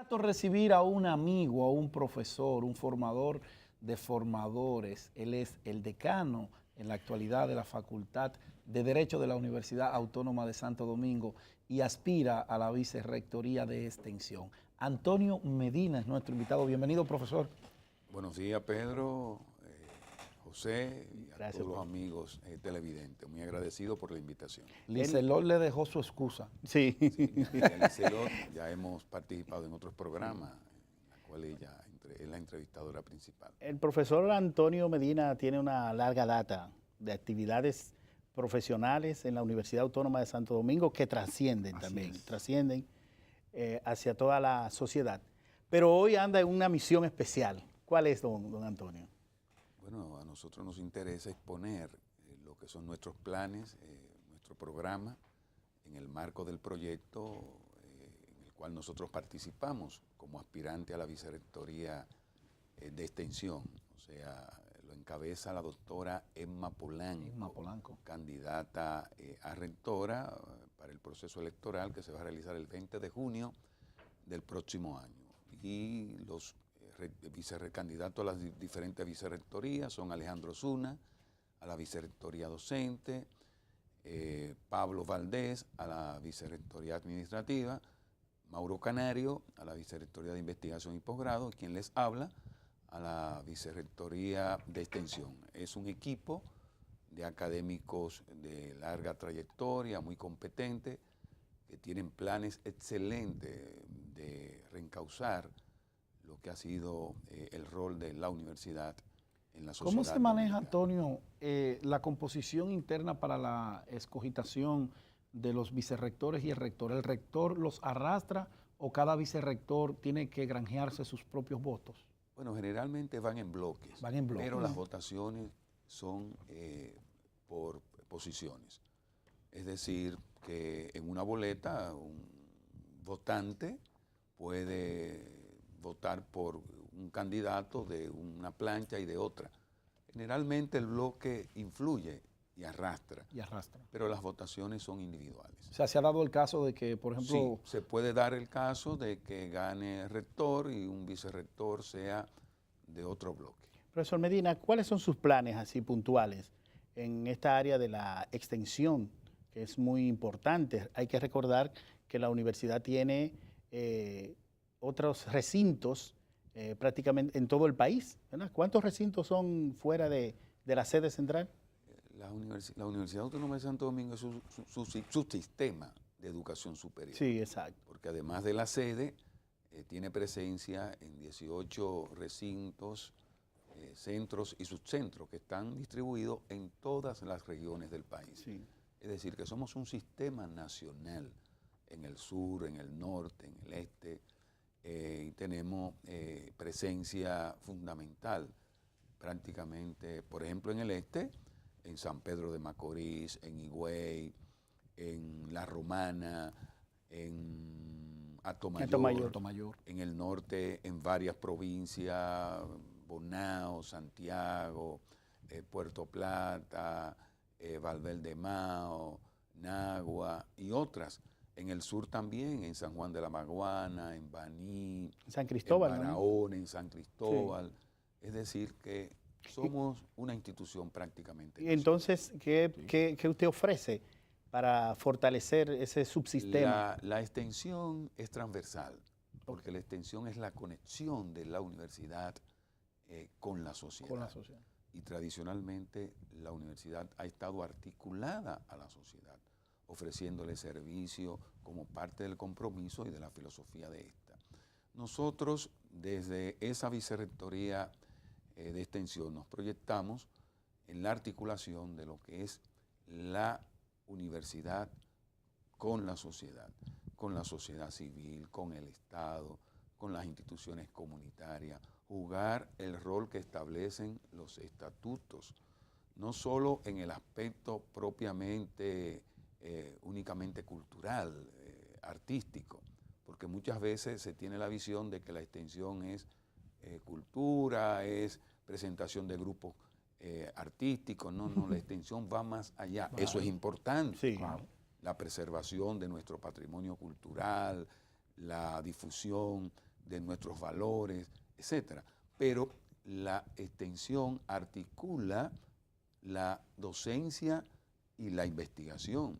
grato recibir a un amigo, a un profesor, un formador de formadores. Él es el decano en la actualidad de la Facultad de Derecho de la Universidad Autónoma de Santo Domingo y aspira a la vicerrectoría de extensión. Antonio Medina es nuestro invitado. Bienvenido, profesor. Buenos días, Pedro, José y a Gracias, todos los amigos televidentes. Muy agradecido por la invitación. Licelot le dejó su excusa. Sí. Licelot, ya hemos participado en otros programas, en los cuales ella es la entrevistadora principal. El profesor Antonio Medina tiene una larga data de actividades profesionales en la Universidad Autónoma de Santo Domingo que trascienden trascienden hacia toda la sociedad. Pero hoy anda en una misión especial. ¿Cuál es, don Antonio? Bueno, a nosotros nos interesa exponer lo que son nuestros planes, nuestro programa, en el marco del proyecto en el cual nosotros participamos como aspirante a la vicerrectoría de extensión. O sea, lo encabeza la doctora Emma Polanco, candidata a rectora para el proceso electoral que se va a realizar el 20 de junio del próximo año. Y los vicercandidatos a las diferentes vicerrectorías son Alejandro Zuna a la vicerrectoría docente, Pablo Valdés a la vicerrectoría administrativa, Mauro Canario a la vicerrectoría de investigación y posgrado, quien les habla a la vicerrectoría de extensión. Es un equipo de académicos de larga trayectoria, muy competente, que tienen planes excelentes de reencauzar lo que ha sido el rol de la universidad en la sociedad. ¿Cómo se maneja, Antonio, la composición interna para la escogitación de los vicerrectores y el rector? ¿El rector los arrastra o cada vicerrector tiene que granjearse sus propios votos? Bueno, generalmente van en bloques, pero las votaciones son por posiciones. Es decir, que en una boleta un votante puede votar por un candidato de una plancha y de otra. Generalmente el bloque influye y arrastra. Pero las votaciones son individuales. O sea, se ha dado el caso de que, por ejemplo... Sí, se puede dar el caso de que gane el rector y un vicerrector sea de otro bloque. Profesor Medina, ¿cuáles son sus planes así puntuales en esta área de la extensión, que es muy importante? Hay que recordar que la universidad tiene otros recintos prácticamente en todo el país, ¿verdad? ¿Cuántos recintos son fuera de la sede central? La Universidad Autónoma de Santo Domingo es su sistema de educación superior. Sí, exacto. Porque además de la sede, tiene presencia en 18 recintos, centros y subcentros que están distribuidos en todas las regiones del país. Sí. Es decir, que somos un sistema nacional en el sur, en el norte, en el este, y tenemos presencia fundamental prácticamente, por ejemplo, en el este, en San Pedro de Macorís, en Higüey, en La Romana, en Atomayor, en el norte, en varias provincias, Bonao, Santiago, Puerto Plata, Valverde Mao, Nagua y otras. En el sur también, en San Juan de la Maguana, en Baní, San Cristóbal, en Barahona, en San Cristóbal. Sí. Es decir, que somos una institución prácticamente. Y entonces, ¿qué usted ofrece para fortalecer ese subsistema? La extensión es transversal, porque la extensión es la conexión de la universidad con la sociedad. Y tradicionalmente la universidad ha estado articulada a la sociedad, ofreciéndole servicio como parte del compromiso y de la filosofía de esta. Nosotros, desde esa vicerrectoría de extensión, nos proyectamos en la articulación de lo que es la universidad con la sociedad civil, con el Estado, con las instituciones comunitarias, jugar el rol que establecen los estatutos, no solo en el aspecto propiamente únicamente cultural, artístico, porque muchas veces se tiene la visión de que la extensión es cultura, es presentación de grupos artísticos. No, la extensión va más allá. Claro. Eso es importante. Sí. Claro. La preservación de nuestro patrimonio cultural, la difusión de nuestros valores, etcétera. Pero la extensión articula la docencia y la investigación,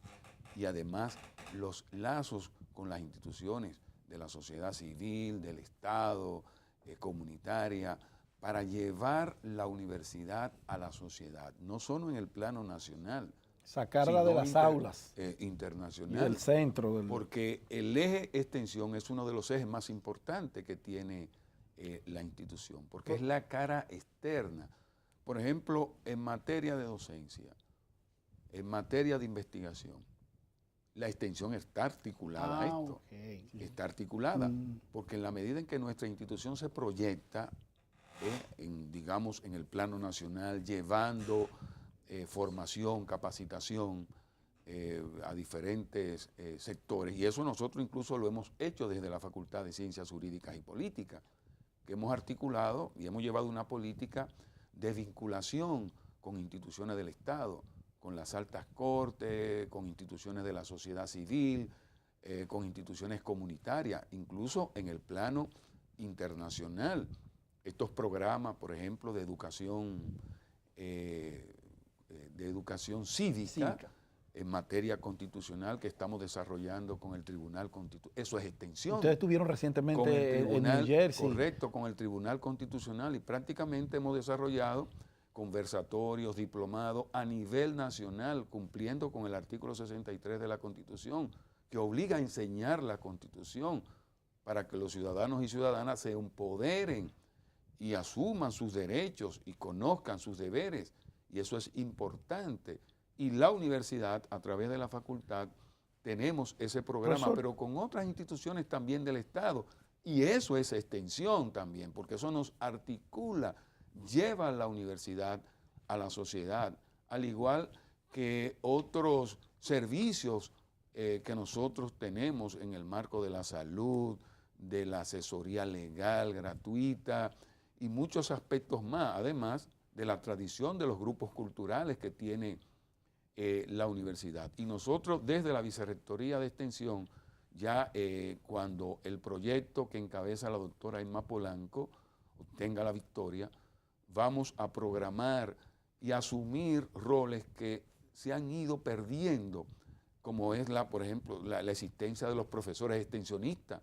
y además los lazos con las instituciones de la sociedad civil, del Estado, comunitaria, para llevar la universidad a la sociedad, no solo en el plano nacional, sacarla de las aulas internacional, y del centro. Porque el eje extensión es uno de los ejes más importantes que tiene la institución, porque es la cara externa. Por ejemplo, en materia de docencia, en materia de investigación, la extensión está articulada a esto. Okay. Está articulada, porque en la medida en que nuestra institución se proyecta, digamos, en el plano nacional, llevando formación, capacitación a diferentes sectores, y eso nosotros incluso lo hemos hecho desde la Facultad de Ciencias Jurídicas y Políticas, que hemos articulado y hemos llevado una política de vinculación con instituciones del Estado, con las altas cortes, con instituciones de la sociedad civil, con instituciones comunitarias, incluso en el plano internacional. Estos programas, por ejemplo, de educación cívica en materia constitucional que estamos desarrollando con el Tribunal Constitucional. Eso es extensión. Ustedes estuvieron recientemente en New Jersey. Correcto, con el Tribunal Constitucional, y prácticamente hemos desarrollado conversatorios, diplomados a nivel nacional, cumpliendo con el artículo 63 de la Constitución, que obliga a enseñar la Constitución para que los ciudadanos y ciudadanas se empoderen y asuman sus derechos y conozcan sus deberes. Y eso es importante. Y la universidad, a través de la facultad, tenemos ese programa, pero con otras instituciones también del Estado. Y eso es extensión también, porque eso nos articula, lleva a la universidad a la sociedad, al igual que otros servicios que nosotros tenemos en el marco de la salud, de la asesoría legal gratuita y muchos aspectos más, además de la tradición de los grupos culturales que tiene la universidad. Y nosotros desde la Vicerrectoría de Extensión, ya cuando el proyecto que encabeza la doctora Irma Polanco obtenga la victoria, vamos a programar y asumir roles que se han ido perdiendo, como es por ejemplo, la existencia de los profesores extensionistas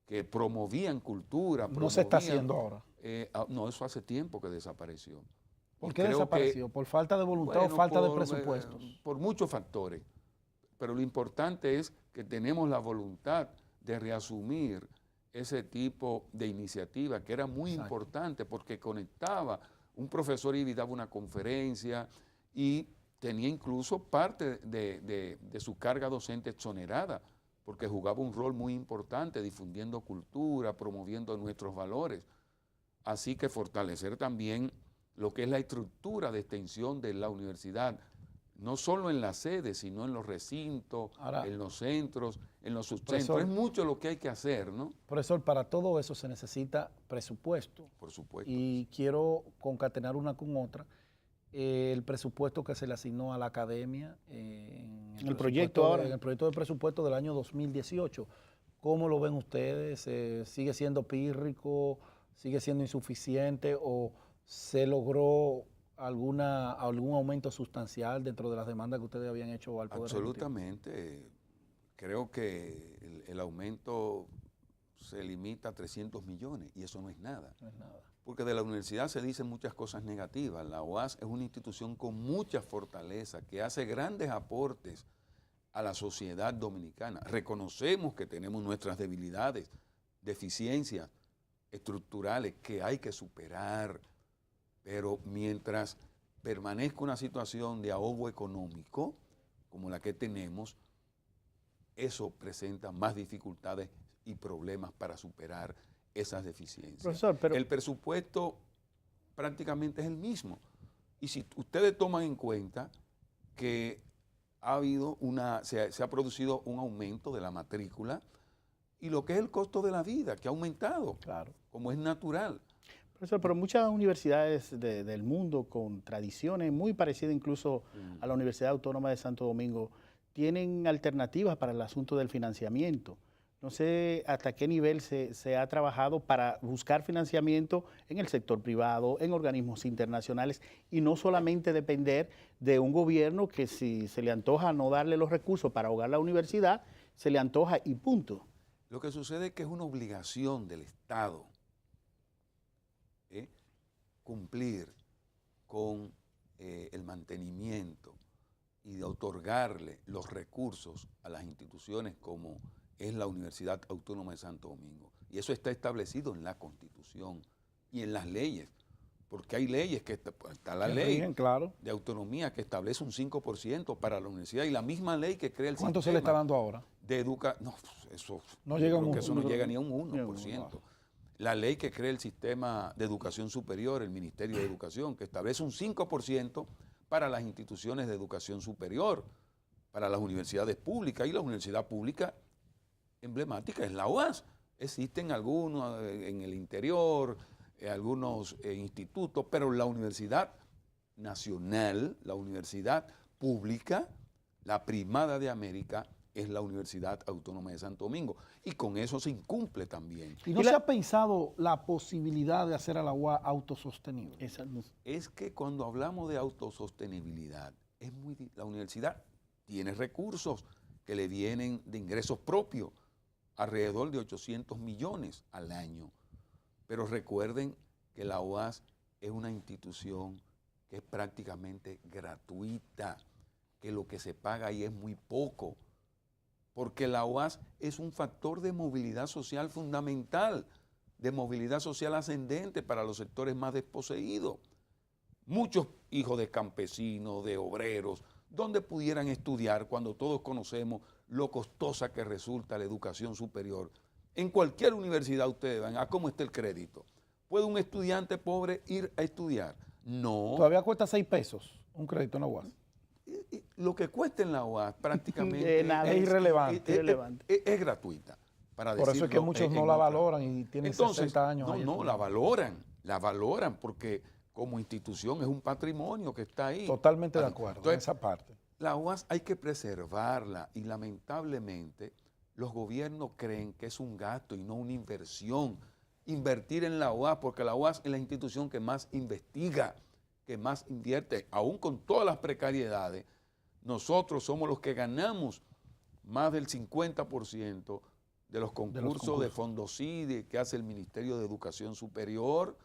que promovían cultura. No se está haciendo ahora. No, eso hace tiempo que desapareció. ¿Por qué desapareció? ¿Por falta de voluntad o falta de presupuestos? Por muchos factores. Pero lo importante es que tenemos la voluntad de reasumir ese tipo de iniciativa, que era muy importante porque conectaba, un profesor y daba una conferencia y tenía incluso parte de su carga docente exonerada, porque jugaba un rol muy importante difundiendo cultura, promoviendo nuestros valores. Así que fortalecer también lo que es la estructura de extensión de la universidad, no solo en la sede, sino en los recintos, en los centros, en los subcentros. Es mucho lo que hay que hacer, ¿no? Profesor, para todo eso se necesita presupuesto. Por supuesto. Y quiero concatenar una con otra. El presupuesto que se le asignó a la academia en el proyecto ahora. En el proyecto de presupuesto del año 2018. ¿Cómo lo ven ustedes? ¿Sigue siendo pírrico? ¿Sigue siendo insuficiente? ¿O se logró algún aumento sustancial dentro de las demandas que ustedes habían hecho al Poder Ejecutivo? Absolutamente. Creo que el aumento se limita a 300 millones y eso no es nada. No es nada. Porque de la universidad se dicen muchas cosas negativas. La UAS es una institución con mucha fortaleza, que hace grandes aportes a la sociedad dominicana. Reconocemos que tenemos nuestras debilidades, deficiencias estructurales que hay que superar, pero mientras permanezca una situación de ahogo económico como la que tenemos, eso presenta más dificultades y problemas para superar esas deficiencias. Profesor, pero el presupuesto prácticamente es el mismo. Y si ustedes toman en cuenta que se ha producido un aumento de la matrícula y lo que es el costo de la vida, que ha aumentado, claro, como es natural. Profesor, pero muchas universidades del mundo con tradiciones muy parecidas incluso a la Universidad Autónoma de Santo Domingo tienen alternativas para el asunto del financiamiento. No sé hasta qué nivel se ha trabajado para buscar financiamiento en el sector privado, en organismos internacionales y no solamente depender de un gobierno que si se le antoja no darle los recursos para ahogar la universidad, se le antoja y punto. Lo que sucede es que es una obligación del Estado cumplir con el mantenimiento y de otorgarle los recursos a las instituciones como es la Universidad Autónoma de Santo Domingo. Y eso está establecido en la Constitución y en las leyes, porque hay leyes que está la ley de autonomía que establece un 5% para la universidad y la misma ley que crea el ¿Cuánto sistema se le está dando ahora? De educación. No, eso no llega, eso no llega ni a un 1%. La ley que crea el sistema de educación superior, el Ministerio de Educación, que establece un 5% para las instituciones de educación superior, para las universidades públicas, y la universidad pública emblemática es la UAS. Existen algunos en el interior, algunos institutos, pero la universidad nacional, la universidad pública, la primada de América, es la Universidad Autónoma de Santo Domingo. Y con eso se incumple también. ¿Y no se ha pensado la posibilidad de hacer a la UAS autosostenible? Es que cuando hablamos de autosostenibilidad, la universidad tiene recursos que le vienen de ingresos propios, alrededor de 800 millones al año. Pero recuerden que la UAS es una institución que es prácticamente gratuita, que lo que se paga ahí es muy poco, porque la UAS es un factor de movilidad social fundamental, de movilidad social ascendente para los sectores más desposeídos. Muchos hijos de campesinos, de obreros, donde pudieran estudiar cuando todos conocemos lo costosa que resulta la educación superior. En cualquier universidad ustedes van a cómo está el crédito. ¿Puede un estudiante pobre ir a estudiar? No. Todavía cuesta 6 pesos un crédito en la UAS. Lo que cuesta en la UAS prácticamente es irrelevante. Es gratuita. Para por eso es que muchos no la valoran y tienen 60 años. No, la valoran porque como institución es un patrimonio que está ahí. Totalmente de acuerdo en esa parte. La UAS hay que preservarla y lamentablemente los gobiernos creen que es un gasto y no una inversión. Invertir en la UAS, porque la UAS es la institución que más investiga, que más invierte, aún con todas las precariedades. Nosotros somos los que ganamos más del 50% de los concursos de Fondocide que hace el Ministerio de Educación Superior,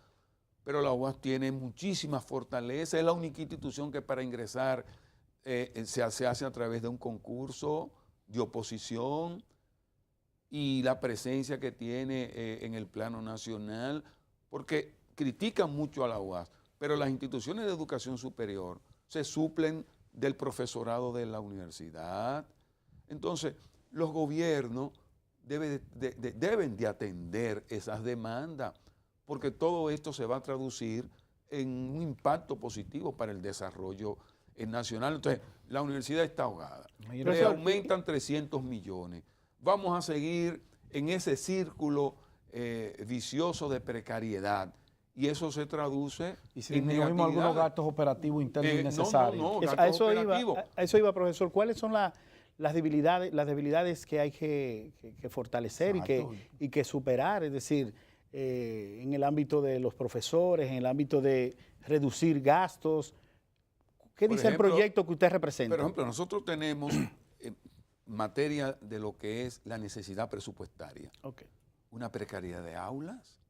pero la UAS tiene muchísimas fortalezas, es la única institución que para ingresar se hace a través de un concurso de oposición y la presencia que tiene en el plano nacional, porque critican mucho a la UAS, pero las instituciones de educación superior se suplen del profesorado de la universidad. Entonces, los gobiernos deben de atender esas demandas, porque todo esto se va a traducir en un impacto positivo para el desarrollo nacional. Entonces, la universidad está ahogada. Le aumentan 300 millones. Vamos a seguir en ese círculo vicioso de precariedad. Y eso se traduce y si disminuimos algunos gastos operativos internos innecesarios. A eso iba, profesor. ¿Cuáles son las debilidades que hay que fortalecer y que superar? Es decir, en el ámbito de los profesores, en el ámbito de reducir gastos. ¿Qué dice el proyecto que usted representa? Por ejemplo, nosotros tenemos materia de lo que es la necesidad presupuestaria. Una precariedad de aulas.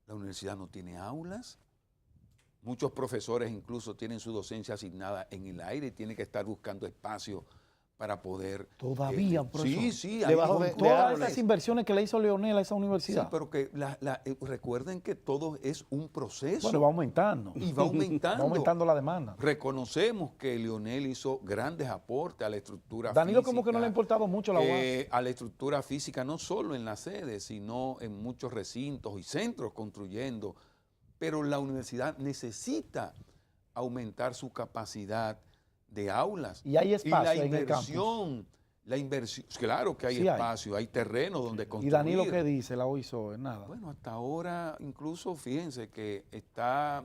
La universidad no tiene aulas. Muchos profesores incluso tienen su docencia asignada en el aire y tienen que estar buscando espacio para poder... Todavía, profesor. Sí, debajo de todas esas inversiones que le hizo Leonel a esa universidad. Sí, pero que recuerden que todo es un proceso. Bueno, va aumentando. Y va aumentando. Va aumentando la demanda. Reconocemos que Leonel hizo grandes aportes a la estructura Danilo física. como que no le ha importado mucho la UAS. A la estructura física, no solo en la sede, sino en muchos recintos y centros construyendo. Pero la universidad necesita aumentar su capacidad de aulas. Y hay espacio en el campus. La inversión, claro que hay espacio, hay terreno donde construir. ¿Y Danilo qué dice? ¿La hizo? Nada. Bueno, hasta ahora, incluso fíjense que está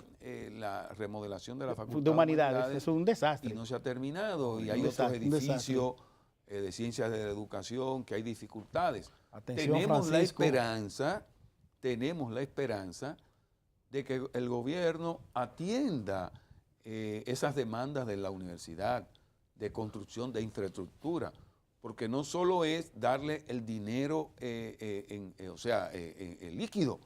la remodelación de la Facultad de Humanidades. Es un desastre. Y no se ha terminado. Y hay otros edificios de ciencias de la educación que hay dificultades. Atención, tenemos Francisco. tenemos la esperanza de que el gobierno atienda esas demandas de la universidad, de construcción de infraestructura, porque no solo es darle el dinero, líquido,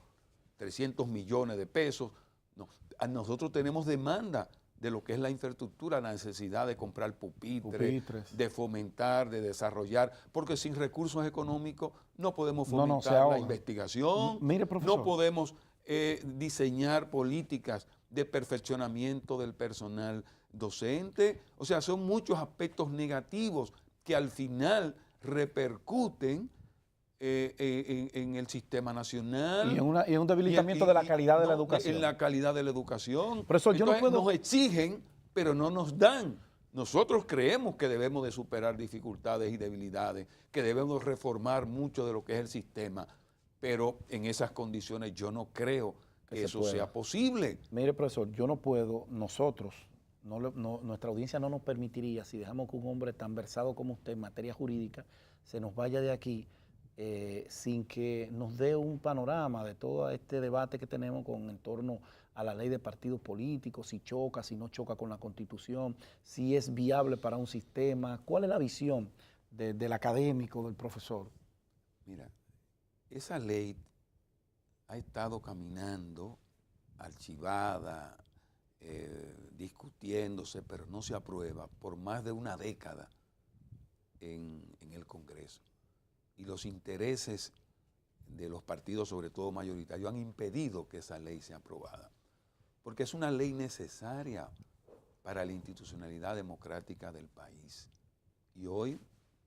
300 millones de pesos, no, nosotros tenemos demanda de lo que es la infraestructura, la necesidad de comprar pupitres, de fomentar, de desarrollar, porque sin recursos económicos no podemos fomentar la investigación, Mire, profesor, no podemos diseñar políticas de perfeccionamiento del personal docente. O sea, son muchos aspectos negativos que al final repercuten en el sistema nacional. Y en un debilitamiento de la calidad de la educación. En la calidad de la educación. Profesor, yo no puedo... Nos exigen, pero no nos dan. Nosotros creemos que debemos de superar dificultades y debilidades, que debemos reformar mucho de lo que es el sistema, pero en esas condiciones yo no creo que eso sea posible. Mire, profesor, yo no puedo, nosotros, nuestra audiencia no nos permitiría, si dejamos que un hombre tan versado como usted en materia jurídica se nos vaya de aquí sin que nos dé un panorama de todo este debate que tenemos en torno a la ley de partidos políticos, si choca, si no choca con la Constitución, si es viable para un sistema. ¿Cuál es la visión del académico, del profesor? Mira, esa ley ha estado caminando, archivada, discutiéndose, pero no se aprueba por más de una década en el Congreso. Y los intereses de los partidos, sobre todo mayoritarios, han impedido que esa ley sea aprobada. Porque es una ley necesaria para la institucionalidad democrática del país. Y hoy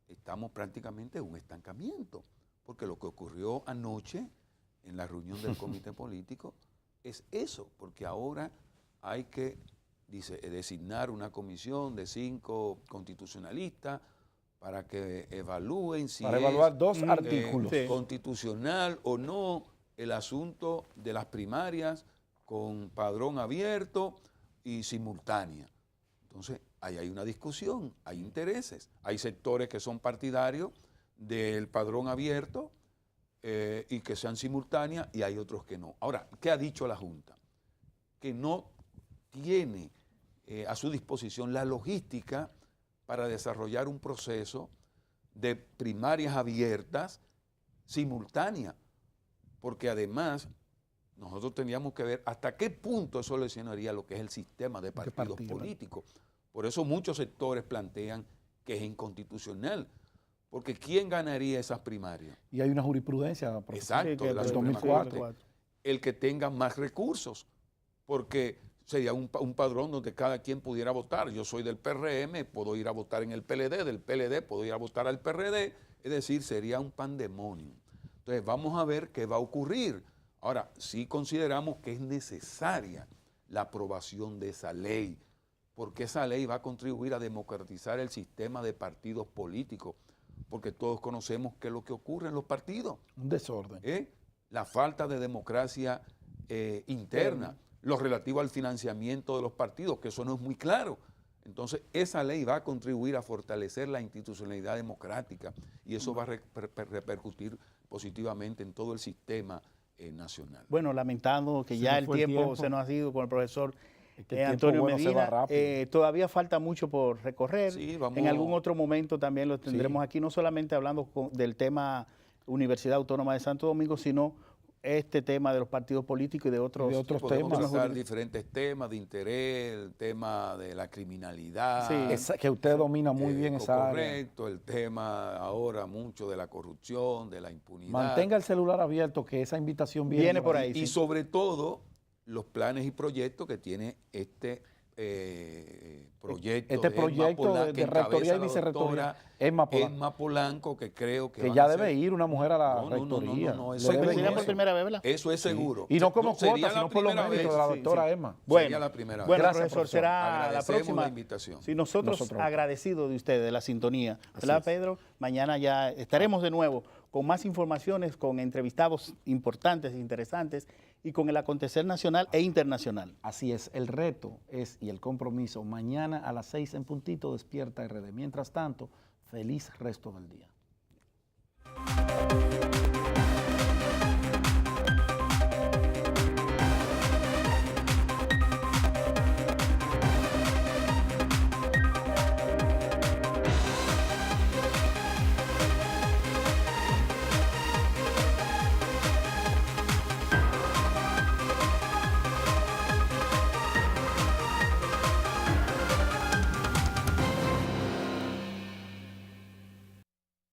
estamos prácticamente en un estancamiento, porque lo que ocurrió anoche en la reunión del comité político es eso, porque ahora hay que designar una comisión de 5 constitucionalistas para que evalúen si para evaluar 2 artículos. Constitucional o no el asunto de las primarias con padrón abierto y simultánea. Entonces, ahí hay una discusión, hay intereses, hay sectores que son partidarios del padrón abierto y que sean simultáneas, y hay otros que no. Ahora, ¿qué ha dicho la Junta? Que no tiene a su disposición la logística para desarrollar un proceso de primarias abiertas simultáneas, porque además nosotros teníamos que ver hasta qué punto eso lesionaría lo que es el sistema de partidos políticos. Por eso muchos sectores plantean que es inconstitucional, porque ¿quién ganaría esas primarias? Y hay una jurisprudencia, profesor. Exacto, de la Suprema Corte. El que tenga más recursos, porque sería un padrón donde cada quien pudiera votar. Yo soy del PRM, puedo ir a votar en el PLD, del PLD puedo ir a votar al PRD, es decir, sería un pandemonio. Entonces vamos a ver qué va a ocurrir. Ahora, sí consideramos que es necesaria la aprobación de esa ley, porque esa ley va a contribuir a democratizar el sistema de partidos políticos, porque todos conocemos qué es lo que ocurre en los partidos. Un desorden. La falta de democracia interna, lo relativo al financiamiento de los partidos, que eso no es muy claro. Entonces, esa ley va a contribuir a fortalecer la institucionalidad democrática y eso va a repercutir positivamente en todo el sistema nacional. Bueno, lamentando que ya el tiempo se nos ha ido con el profesor Antonio Medina, todavía falta mucho por recorrer. Sí, en algún otro momento también lo tendremos aquí, no solamente hablando del tema Universidad Autónoma de Santo Domingo, sino este tema de los partidos políticos y de otros temas. Podemos tratar diferentes temas de interés, el tema de la criminalidad. Sí, que usted domina muy bien esa área. Correcto, el tema ahora mucho de la corrupción, de la impunidad. Mantenga el celular abierto, que esa invitación viene por ahí. Y sobre todo, los planes y proyectos que tiene este proyecto de rectoría y vicerrectoría, Emma Polanco, que creo que ya debe ir una mujer a la rectoría. Por primera vez, ¿verdad? Eso es seguro. Y no como cuota, sino por los méritos de la doctora Emma. Sería la primera vez. Bueno, profesor, será la próxima. La invitación. Sí, nosotros agradecidos de ustedes, de la sintonía. ¿Verdad, Pedro? Mañana ya estaremos de nuevo con más informaciones, con entrevistados importantes e interesantes y con el acontecer nacional e internacional. Así es, el reto y el compromiso. Mañana a las 6 en puntito despierta RD. Mientras tanto, feliz resto del día.